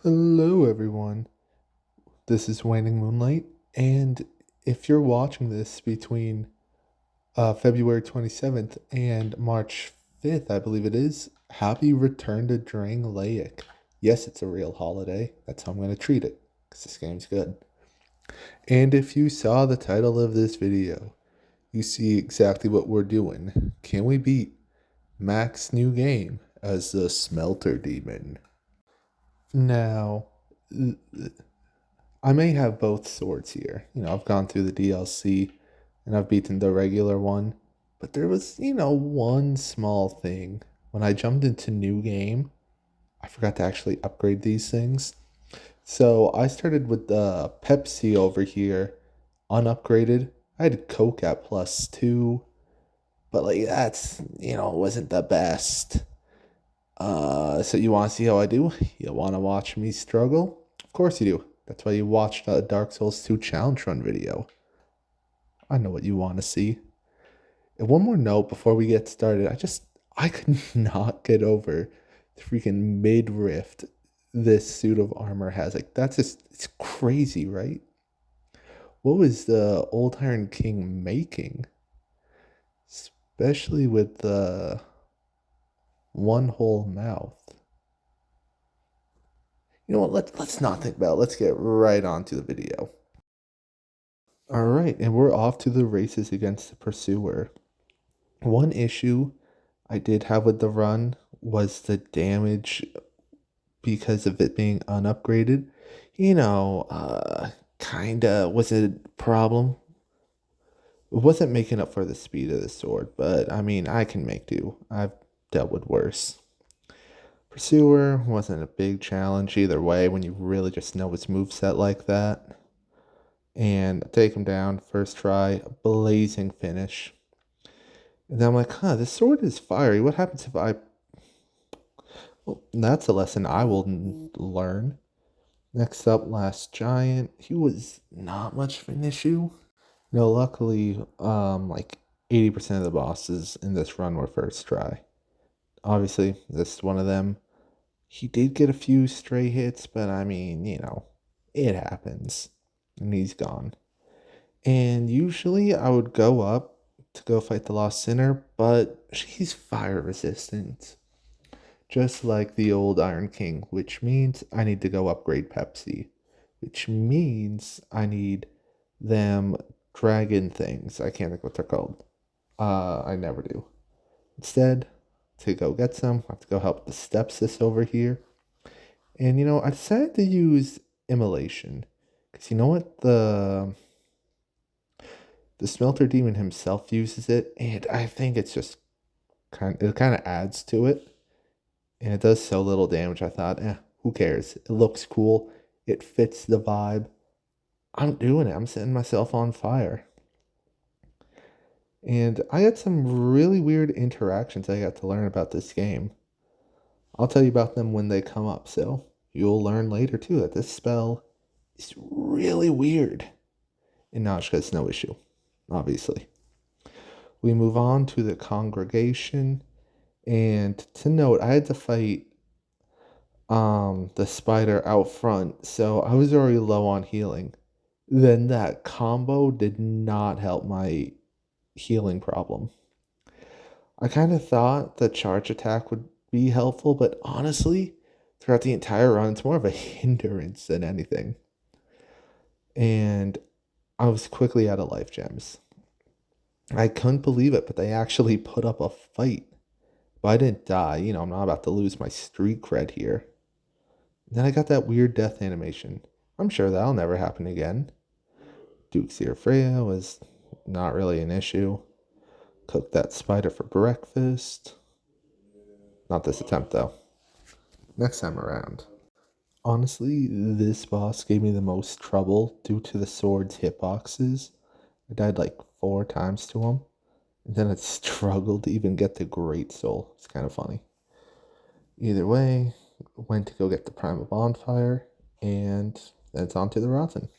Hello, everyone. This is Waning Moonlight, and if you're watching this between February 27th and March 5th, I believe it is, happy return to Drang Laic. Yes, it's a real holiday. That's how I'm going to treat it, because this game's good. And if you saw the title of this video, you see exactly what we're doing. Can we beat Mac's new game as the Smelter Demon? Now, I may have both swords here. I've gone through the DLC and I've beaten the regular one, but there was, one small thing. When I jumped into new game, I forgot to actually upgrade these things. So I started with the Pepsi over here, unupgraded. I had Coke at +2, but like that's, wasn't the best. So you want to see how I do? You want to watch me struggle? Of course you do. That's why you watched a Dark Souls 2 challenge run video. I know what you want to see. And one more note before we get started. I could not get over the freaking mid-rift this suit of armor has. Like, it's crazy, right? What was the Old Iron King making? Especially with the one whole mouth. You know what? Let's not think about it. Let's get right on to the video. All right, and we're off to the races against the pursuer. One issue I did have with the run was the damage because of it being unupgraded. Kinda was a problem. It wasn't making up for the speed of the sword, but I mean, I can make do. I've dealt with worse. Pursuer wasn't a big challenge either way when you really just know its moveset like that. And take him down, first try, blazing finish. And then I'm like, this sword is fiery. What happens if I... Well, that's a lesson I will learn. Next up, Last Giant. He was not much of an issue. No, luckily, like 80% of the bosses in this run were first try. Obviously, this is one of them. He did get a few stray hits, but I mean, it happens. And he's gone. And usually I would go up to go fight the Lost Sinner, but she's fire resistant. Just like the old Iron King, which means I need to go upgrade Pepsi. Which means I need them dragon things. I can't think what they're called. I never do. Instead, to go get some, I have to go help the stepsis over here. And I decided to use immolation. Because you know what? The smelter demon himself uses it, and I think it's just it kind of adds to it. And it does so little damage. I thought, who cares? It looks cool. It fits the vibe. I'm doing it. I'm setting myself on fire. And I had some really weird interactions I got to learn about this game. I'll tell you about them when they come up, so you'll learn later too that this spell is really weird. And Najka's no issue, obviously. We move on to the congregation. And to note, I had to fight the spider out front, so I was already low on healing. Then that combo did not help my healing problem. I kind of thought the charge attack would be helpful, but honestly, throughout the entire run, it's more of a hindrance than anything. And I was quickly out of life gems. I couldn't believe it, but they actually put up a fight. But I didn't die. I'm not about to lose my street cred here. Then I got that weird death animation. I'm sure that'll never happen again. Duke's Ear Freya was not really an issue. Cooked that spider for breakfast. Not this attempt, though. Next time around. Honestly, this boss gave me the most trouble due to the sword's hitboxes. I died like 4 times to him. And then I struggled to even get the Great Soul. It's kind of funny. Either way, went to go get the Primal Bonfire, and then it's on to the Rotten.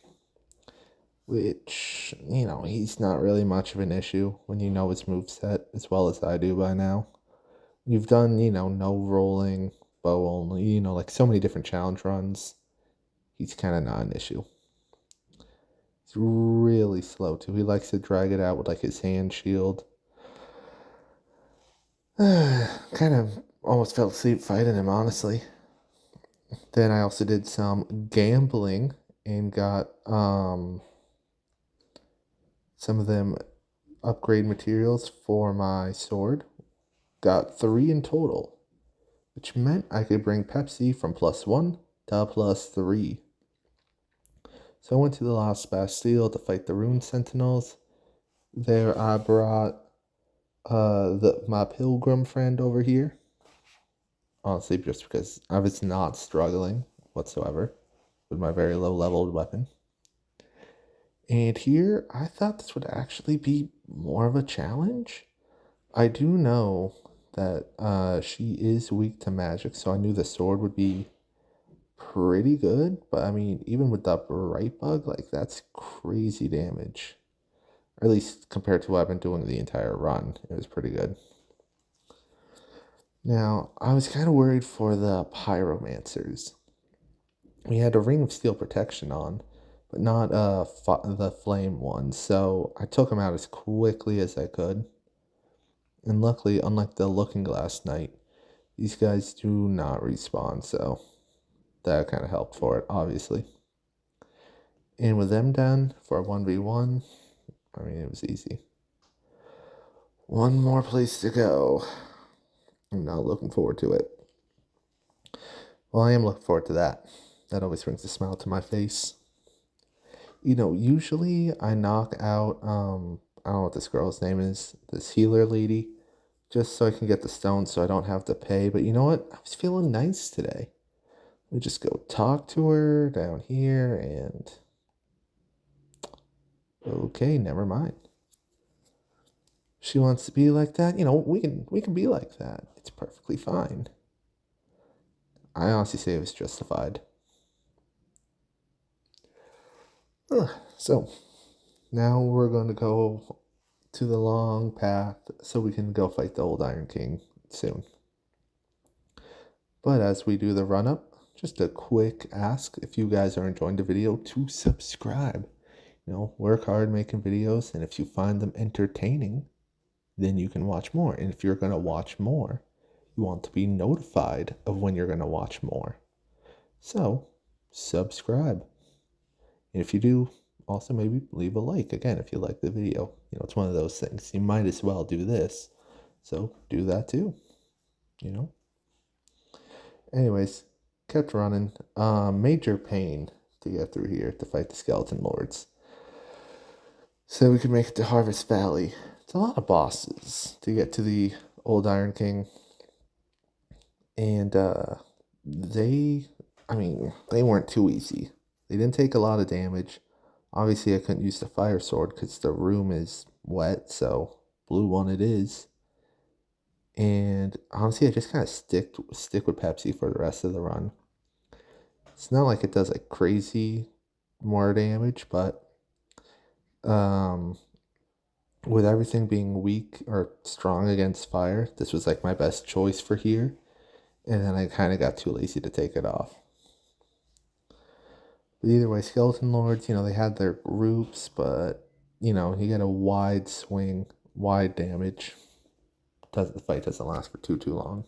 Which, he's not really much of an issue when you know his moveset as well as I do by now. You've done, no rolling, bow only, you know, like so many different challenge runs. He's kind of not an issue. He's really slow too. He likes to drag it out with like his hand shield. Kind of almost fell asleep fighting him, honestly. Then I also did some gambling and got some of them upgrade materials for my sword. Got 3 in total, which meant I could bring Pepsi from +1 to +3. So I went to the Last Bastille to fight the Rune Sentinels. There I brought my pilgrim friend over here. Honestly, just because I was not struggling whatsoever with my very low leveled weapon. And here I thought this would actually be more of a challenge. I do know that she is weak to magic, so I knew the sword would be pretty good. But I mean, even with the bright bug, like that's crazy damage. Or at least compared to what I've been doing the entire run, it was pretty good. Now, I was kind of worried for the pyromancers. We had a ring of steel protection on, but not the flame one, so I took them out as quickly as I could. And luckily, unlike the Looking Glass Knight, these guys do not respawn, so that kind of helped for it, obviously. And with them done for a 1v1, I mean, it was easy. One more place to go. I'm not looking forward to it. Well, I am looking forward to that. That always brings a smile to my face. You know, usually I knock out, I don't know what this girl's name is, this healer lady, just so I can get the stone so I don't have to pay. But you know what? I was feeling nice today. We just go talk to her down here and... Okay, never mind. She wants to be like that. You know, we can be like that. It's perfectly fine. I honestly say it was justified. So, now we're going to go to the long path so we can go fight the old Iron King soon. But as we do the run up, just a quick ask if you guys are enjoying the video to subscribe. You know, work hard making videos, and if you find them entertaining, then you can watch more. And if you're going to watch more, you want to be notified of when you're going to watch more. So, subscribe. And if you do, also maybe leave a like again if you like the video. You know, it's one of those things. You might as well do this. So, do that too. You know? Anyways, kept running. Major pain to get through here to fight the skeleton lords. So we could make it to Harvest Valley. It's a lot of bosses to get to the old Iron King. And they weren't too easy. They didn't take a lot of damage. Obviously, I couldn't use the fire sword because the room is wet, so blue one it is. And honestly, I just kind of stick with Pepsi for the rest of the run. It's not like it does like crazy more damage, but with everything being weak or strong against fire, this was like my best choice for here. And then I kind of got too lazy to take it off. But either way, Skeleton Lords, you know, they had their groups, but, you know, you get a wide swing, wide damage. The fight doesn't last for too long.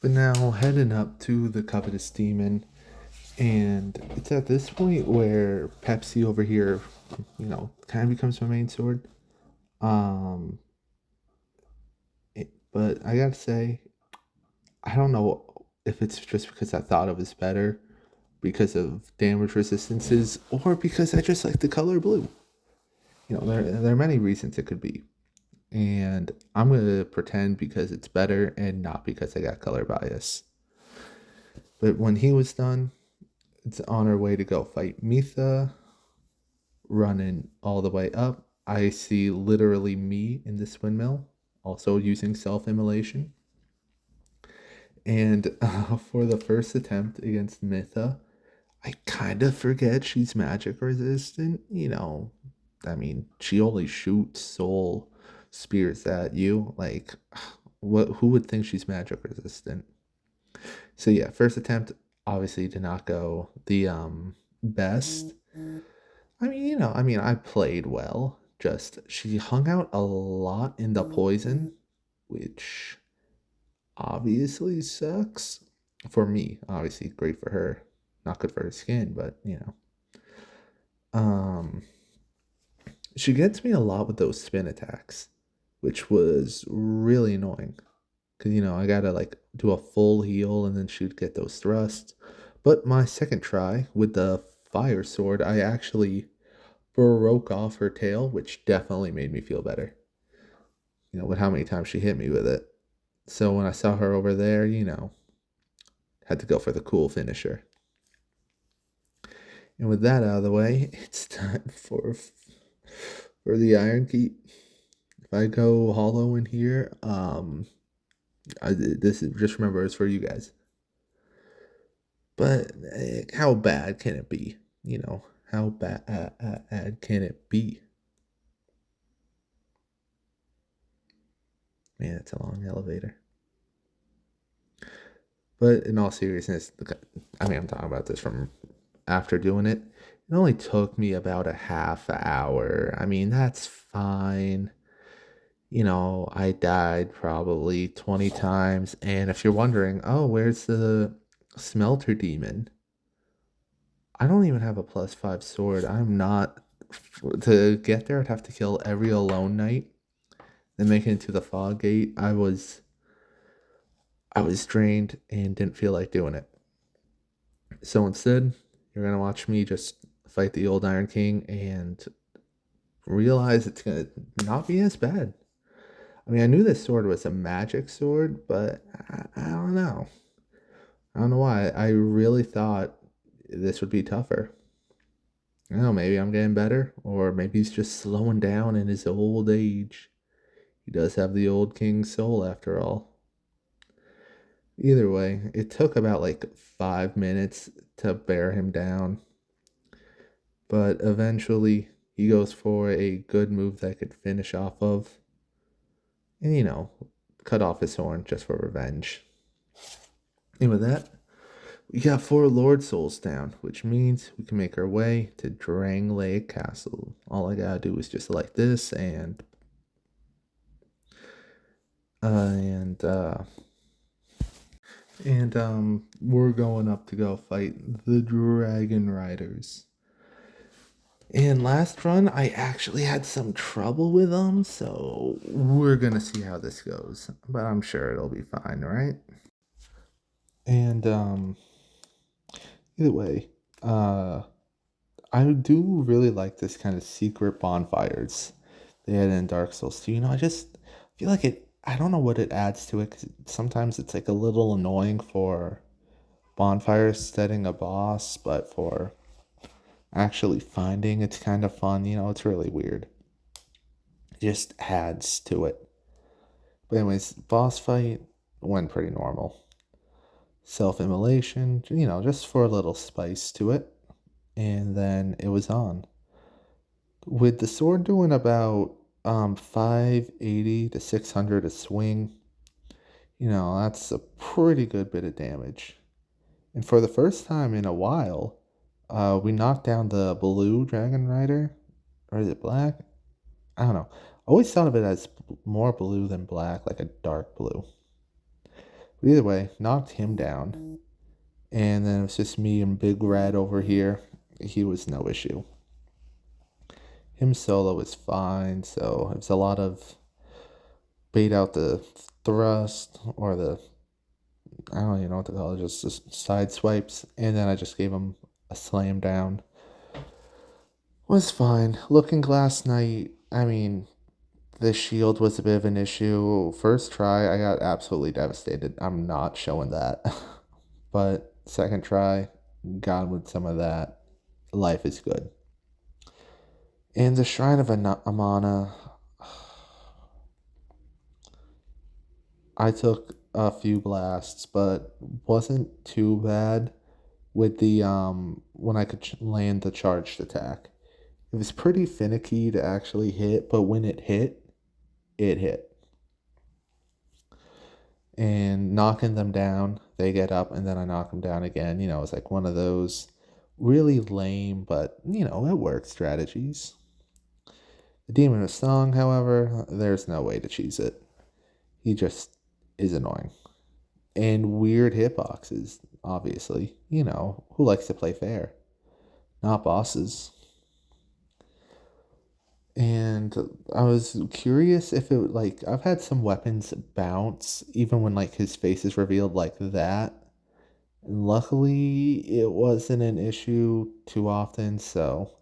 But now, heading up to the Covetous Demon, and it's at this point where Pepsi over here, you know, kind of becomes my main sword. But I gotta say, I don't know if it's just because I thought it was better because of damage resistances or because I just like the color blue. You know, there are many reasons it could be. And I'm going to pretend because it's better and not because I got color bias. But when he was done, it's on our way to go fight Mitha, running all the way up. I see literally me in this windmill, also using self-immolation. And for the first attempt against Mitha, I kind of forget she's magic resistant. You know, I mean, she only shoots soul spears at you. Like, who would think she's magic resistant? So yeah, first attempt obviously did not go the best. I played well. Just she hung out a lot in the poison, which obviously sucks for me. Obviously great for her, not good for her skin, but Um, she gets me a lot with those spin attacks, which was really annoying. Cause I gotta like do a full heal and then she'd get those thrusts. But my second try with the fire sword, I actually broke off her tail, which definitely made me feel better. With how many times she hit me with it. So when I saw her over there, had to go for the cool finisher. And with that out of the way, it's time for the Iron Keep. If I go hollow in here, this is just remember it's for you guys. But how bad can it be? How bad can it be? Man, it's a long elevator. But in all seriousness, I'm talking about this from after doing it. It only took me about a half hour. I mean, that's fine. I died probably 20 times. And if you're wondering, oh, where's the smelter demon? I don't even have a +5 sword. I'm not. To get there, I'd have to kill every alone knight, then make it into the fog gate. I was drained and didn't feel like doing it. So instead, you're gonna watch me just fight the old Iron King and realize it's gonna not be as bad. I mean, I knew this sword was a magic sword, but I don't know. I don't know why. I really thought this would be tougher. I don't know, maybe I'm getting better, or maybe he's just slowing down in his old age. He does have the old king's soul after all. Either way, it took about like 5 minutes to bear him down, but eventually he goes for a good move that I could finish off of, and cut off his horn just for revenge. And with that, we got 4 Lord Souls down, which means we can make our way to Drang Lake Castle. All I gotta do is just like this, and we're going up to go fight the Dragon Riders. And last run, I actually had some trouble with them, so we're gonna see how this goes. But I'm sure it'll be fine, right? And either way, I do really like this kind of secret bonfires they had in Dark Souls 2. I just feel like it. I don't know what it adds to it, because sometimes it's like a little annoying for bonfires setting a boss, but for actually finding it's kind of fun. It's really weird. It just adds to it. But anyways, boss fight went pretty normal. Self-immolation, just for a little spice to it. And then it was on. With the sword doing about 580 to 600 a swing, that's a pretty good bit of damage. And for the first time in a while, we knocked down the blue Dragon Rider. Or is it black? I don't know. I always thought of it as more blue than black, like a dark blue. But either way, knocked him down. And then it was just me and Big Red over here. He was no issue. Him solo was fine, so it was a lot of bait out the thrust or I don't even know what to call it, just side swipes, and then I just gave him a slam down. Was fine. Looking Glass Knight, I mean, the shield was a bit of an issue. First try, I got absolutely devastated. I'm not showing that. But second try, got with some of that. Life is good. And the Shrine of Amana, I took a few blasts, but wasn't too bad with the when I could land the charged attack. It was pretty finicky to actually hit, but when it hit, it hit. and knocking them down. They get up, and then I knock them down again. It's like one of those really lame, but it works strategies. The Demon of Song, however, there's no way to cheese it. He just is annoying. And weird hitboxes, obviously. Who likes to play fair? Not bosses. And I was curious if it like I've had some weapons bounce even when like his face is revealed like that. And luckily it wasn't an issue too often, so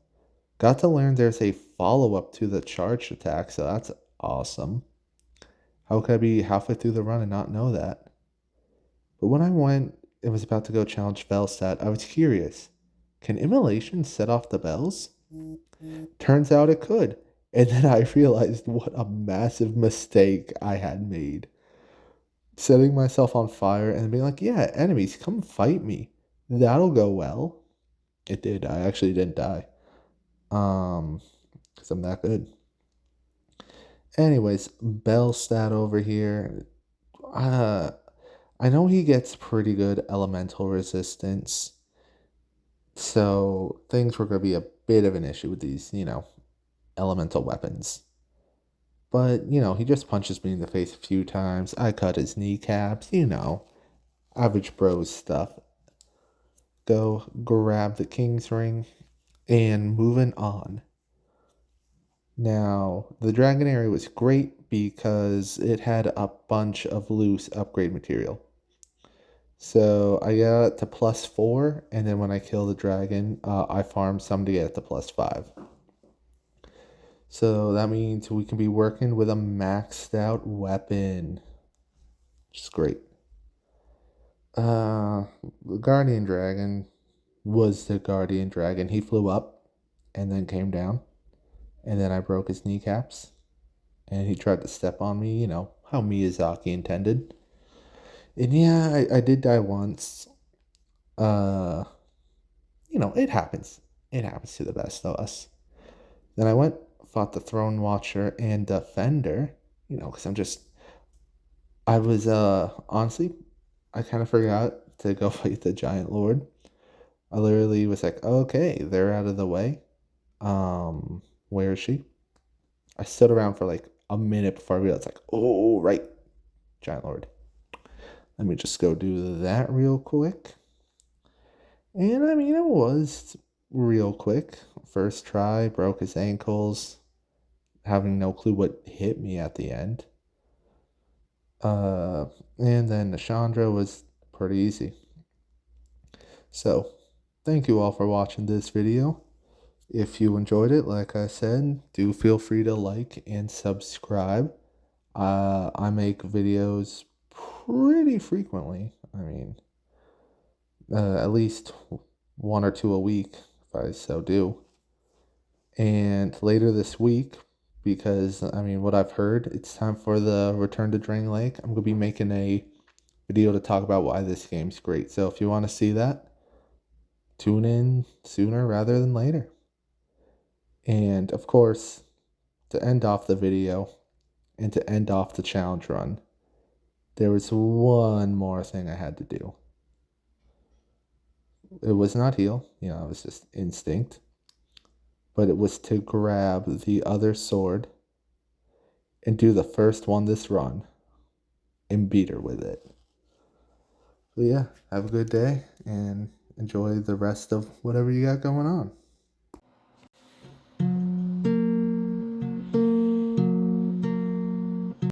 got to learn there's a follow-up to the charged attack, so that's awesome. How could I be halfway through the run and not know that? But when I went and was about to go challenge Velstad, I was curious. Can immolation set off the bells? Turns out it could. And then I realized what a massive mistake I had made. Setting myself on fire and being like, yeah, enemies, come fight me. That'll go well. It did. I actually didn't die. Because I'm that good. Anyways, Bellstat over here. I know he gets pretty good elemental resistance. So things were going to be a bit of an issue with these, elemental weapons. But, he just punches me in the face a few times. I cut his kneecaps, average bros stuff. Go grab the king's ring and moving on. Now, the dragon area was great because it had a bunch of loose upgrade material. So I got it to +4, and then when I kill the dragon, I farm some to get it to +5. So that means we can be working with a maxed out weapon, which is great. The Guardian Dragon was the Guardian Dragon. He flew up and then came down, and then I broke his kneecaps, and he tried to step on me, how Miyazaki intended. And yeah, I did die once. Uh, it happens. It happens to the best of us. Then I went, fought the Throne Watcher and Defender, because I was, honestly, I kind of forgot to go fight the Giant Lord. I literally was like, okay, they're out of the way. Where is she? I stood around for like a minute before I realized, like, oh, right, Giant Lord. Let me just go do that real quick. And I mean, it was real quick. First try, broke his ankles, having no clue what hit me at the end. And then the Chandra was pretty easy. So, thank you all for watching this video. If you enjoyed it, like I said, do feel free to like and subscribe. I make videos pretty frequently. I mean, at least one or two a week, if I so do. And later this week, because I mean, what I've heard, it's time for the Return to Drain Lake. I'm gonna be making a video to talk about why this game's great. So if you want to see that, tune in sooner rather than later. And of course, to end off the video and to end off the challenge run, there was one more thing I had to do. It was not heal, it was just instinct. But it was to grab the other sword and do the first one this run and beat her with it. So yeah, have a good day and enjoy the rest of whatever you got going on.